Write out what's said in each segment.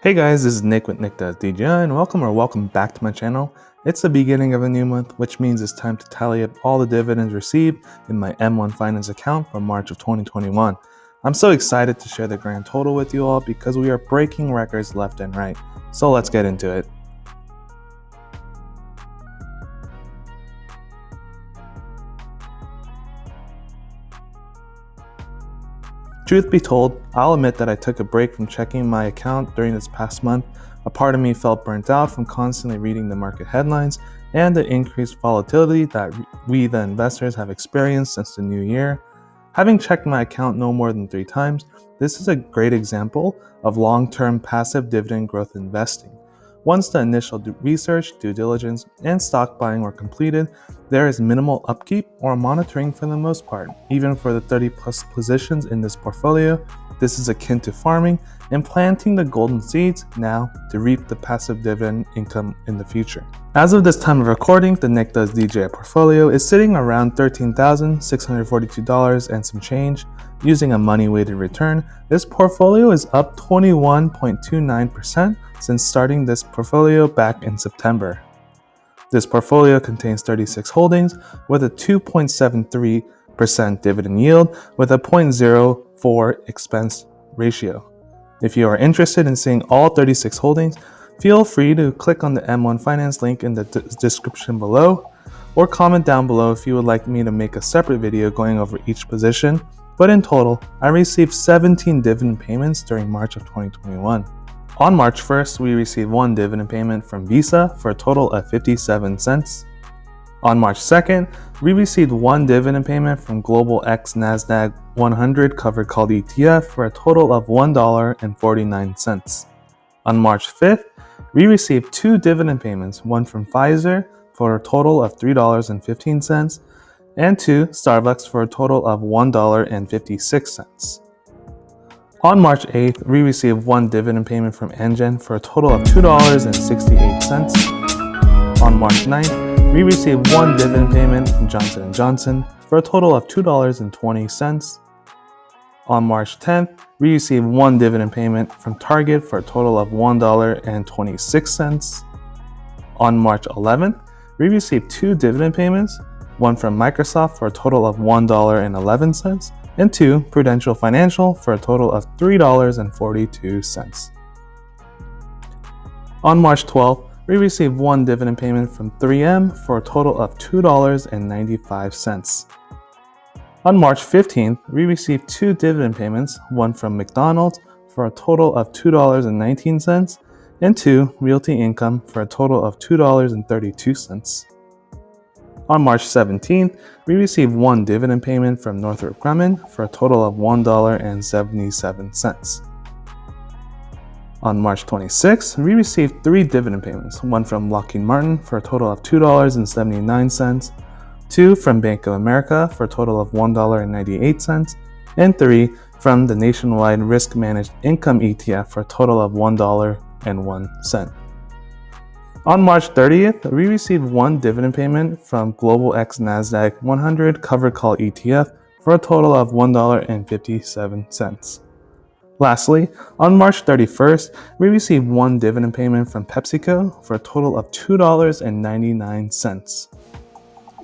Hey guys, this is Nick with Nick Does DGI, and welcome back to my channel. It's the beginning of a new month, which means it's time to tally up all the dividends received in my M1 Finance account for March of 2021. I'm so excited to share the grand total with you all because we are breaking records left and right. So let's get into it. Truth be told, I'll admit that I took a break from checking my account during this past month. A part of me felt burnt out from constantly reading the market headlines and the increased volatility that we, the investors, have experienced since the new year. Having checked my account no more than 3 times, this is a great example of long-term passive dividend growth investing. Once the initial research, due diligence, and stock buying were completed, there is minimal upkeep or monitoring for the most part. Even for the 30 plus positions in this portfolio, this is akin to farming and planting the golden seeds now to reap the passive dividend income in the future. As of this time of recording, the Nick Does DJI portfolio is sitting around $13,642 and some change. Using a money-weighted return, this portfolio is up 21.29% since starting this portfolio back in September. This portfolio contains 36 holdings with a 2.73% dividend yield with a 0.04 expense ratio. If you are interested in seeing all 36 holdings, feel free to click on the M1 Finance link in the description below, or comment down below if you would like me to make a separate video going over each position. But in total, I received 17 dividend payments during March of 2021. On March 1st, we received 1 dividend payment from Visa for a total of 57 cents. On March 2nd, we received 1 dividend payment from Global X Nasdaq 100 covered called ETF for a total of $1.49. On March 5th, we received 2 dividend payments, one from Pfizer for a total of $3.15 and 2 Starbucks for a total of $1.56. On March 8th, we received 1 dividend payment from Amgen for a total of $2.68. On March 9th, we received 1 dividend payment from Johnson & Johnson for a total of $2.20. On March 10th, we received 1 dividend payment from Target for a total of $1.26. On March 11th, we received 2 dividend payments, one from Microsoft for a total of $1.11 and 2 Prudential Financial for a total of $3.42. On March 12th, we received 1 dividend payment from 3M for a total of $2.95. On March 15th, we received 2 dividend payments, one from McDonald's for a total of $2.19 and 2 Realty Income for a total of $2.32. On March 17th, we received 1 dividend payment from Northrop Grumman for a total of $1.77. On March 26th, we received 3 dividend payments, one from Lockheed Martin for a total of $2.79, 2 from Bank of America for a total of $1.98, and 3 from the Nationwide Risk Managed Income ETF for a total of $1.01. On March 30th, we received 1 dividend payment from Global X Nasdaq 100 covered call ETF for a total of $1.57. Lastly, on March 31st, we received 1 dividend payment from PepsiCo for a total of $2.99.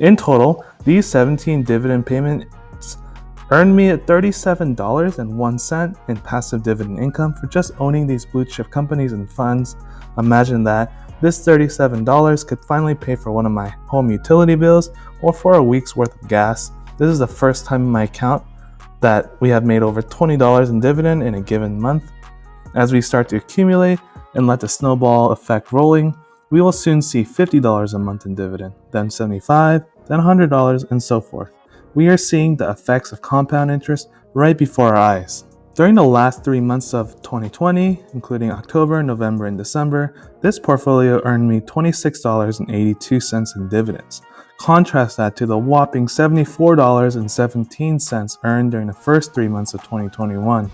In total, these 17 dividend payments earned me at $37.01 in passive dividend income for just owning these blue chip companies and funds. Imagine that. This $37 could finally pay for one of my home utility bills or for a week's worth of gas. This is the first time in my account that we have made over $20 in dividend in a given month. As we start to accumulate and let the snowball effect rolling, we will soon see $50 a month in dividend, then $75, then $100, and so forth. We are seeing the effects of compound interest right before our eyes. During the last 3 months of 2020, including October, November, and December, this portfolio earned me $26.82 in dividends. Contrast that to the whopping $74.17 earned during the first 3 months of 2021.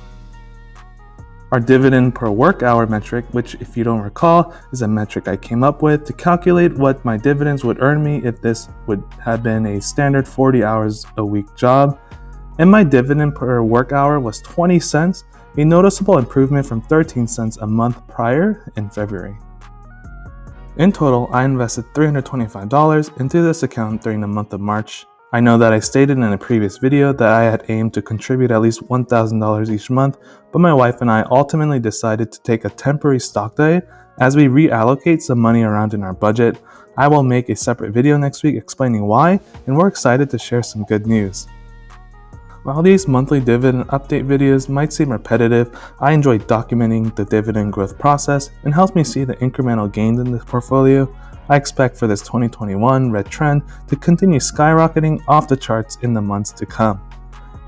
Our dividend per work hour metric, which if you don't recall, is a metric I came up with to calculate what my dividends would earn me if this would have been a standard 40 hours a week job. And my dividend per work hour was 20 cents, a noticeable improvement from 13 cents a month prior in February. In total, I invested $325 into this account during the month of March. I know that I stated in a previous video that I had aimed to contribute at least $1,000 each month, but my wife and I ultimately decided to take a temporary stock diet as we reallocate some money around in our budget. I will make a separate video next week explaining why, and we're excited to share some good news. While these monthly dividend update videos might seem repetitive, I enjoy documenting the dividend growth process and helps me see the incremental gains in this portfolio. I expect for this 2021 red trend to continue skyrocketing off the charts in the months to come.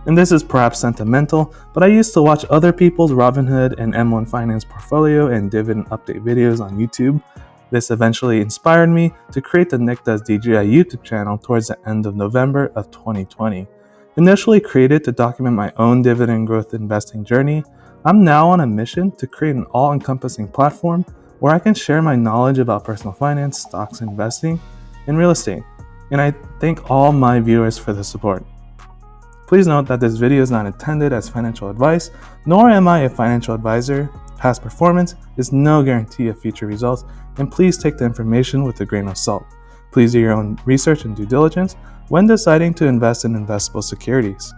And this is perhaps sentimental, but I used to watch other people's Robinhood and M1 Finance portfolio and dividend update videos on YouTube. This eventually inspired me to create the Nick Does DGI YouTube channel towards the end of November of 2020. Initially created to document my own dividend growth investing journey, I'm now on a mission to create an all-encompassing platform where I can share my knowledge about personal finance, stocks, investing, and real estate. And I thank all my viewers for the support. Please note that this video is not intended as financial advice, nor am I a financial advisor. Past performance is no guarantee of future results, and please take the information with a grain of salt. Please do your own research and due diligence when deciding to invest in investable securities.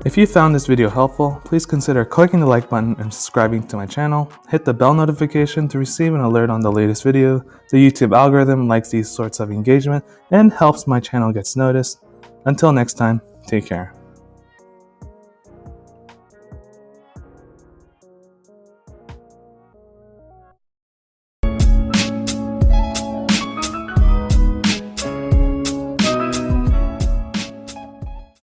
If you found this video helpful, please consider clicking the like button and subscribing to my channel. Hit the bell notification to receive an alert on the latest video. The YouTube algorithm likes these sorts of engagement and helps my channel gets noticed. Until next time, take care.